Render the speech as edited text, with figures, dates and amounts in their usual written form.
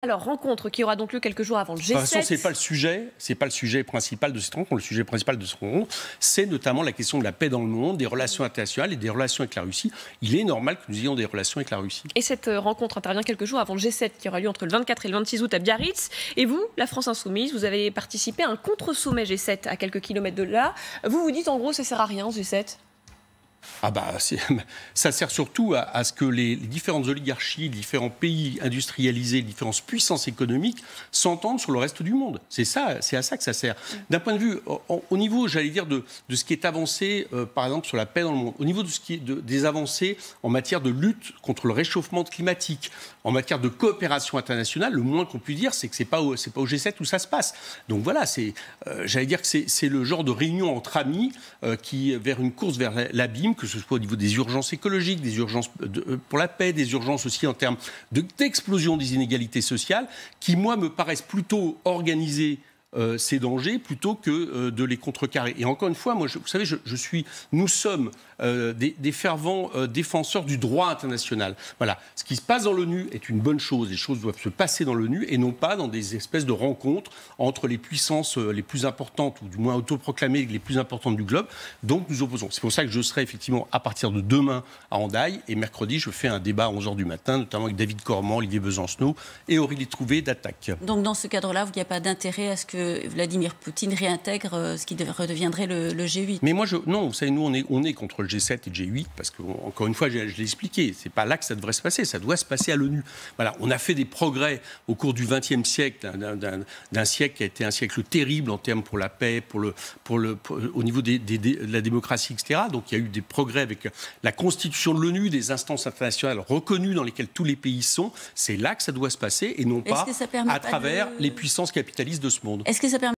Alors, rencontre qui aura donc lieu quelques jours avant le G7. De toute façon, c'est pas le sujet principal de cette rencontre. Le sujet principal de cette rencontre, c'est notamment la question de la paix dans le monde, des relations internationales et des relations avec la Russie. Il est normal que nous ayons des relations avec la Russie. Et cette rencontre intervient quelques jours avant le G7 qui aura lieu entre le 24 et le 26 août à Biarritz. Et vous, la France Insoumise, vous avez participé à un contre-sommet G7 à quelques kilomètres de là. Vous dites en gros, ça sert à rien, ce G7 ? Ah bah, ça sert surtout à ce que les différentes oligarchies, les différents pays industrialisés, les différentes puissances économiques s'entendent sur le reste du monde. C'est à ça que ça sert. D'un point de vue, au niveau, j'allais dire, de ce qui est avancé, par exemple, sur la paix dans le monde, au niveau de ce qui est des avancées en matière de lutte contre le réchauffement climatique, en matière de coopération internationale, le moins qu'on puisse dire, c'est que c'est pas au G7 où ça se passe. Donc voilà, j'allais dire que c'est le genre de réunion entre amis qui, vers une course vers l'abîme, que ce soit au niveau des urgences écologiques, des urgences pour la paix, des urgences aussi en termes d'explosion des inégalités sociales, qui, moi, me paraissent plutôt organisées ces dangers plutôt que de les contrecarrer. Et encore une fois, moi, vous savez, nous sommes des fervents défenseurs du droit international. Voilà. Ce qui se passe dans l'ONU est une bonne chose. Les choses doivent se passer dans l'ONU et non pas dans des espèces de rencontres entre les puissances les plus importantes, ou du moins autoproclamées les plus importantes du globe. Donc nous opposons. C'est pour ça que je serai effectivement à partir de demain à Hendaye, et mercredi je fais un débat à 11h du matin, notamment avec David Cormand, Olivier Besancenot et Aurélie Trouvé d'Attaque. Donc dans ce cadre-là, il n'y a pas d'intérêt à ce que Vladimir Poutine réintègre ce qui redeviendrait le G8. Mais moi, non, vous savez, nous, on est contre le G7 et le G8, parce que, encore une fois, je l'ai expliqué, c'est pas là que ça devrait se passer, ça doit se passer à l'ONU. Voilà, on a fait des progrès au cours du XXe siècle, d'un siècle qui a été un siècle terrible en termes pour la paix, au niveau de la démocratie, etc. Donc il y a eu des progrès avec la constitution de l'ONU, des instances internationales reconnues dans lesquelles tous les pays sont. C'est là que ça doit se passer, et non pas à travers les puissances capitalistes de ce monde. Est-ce que ça permet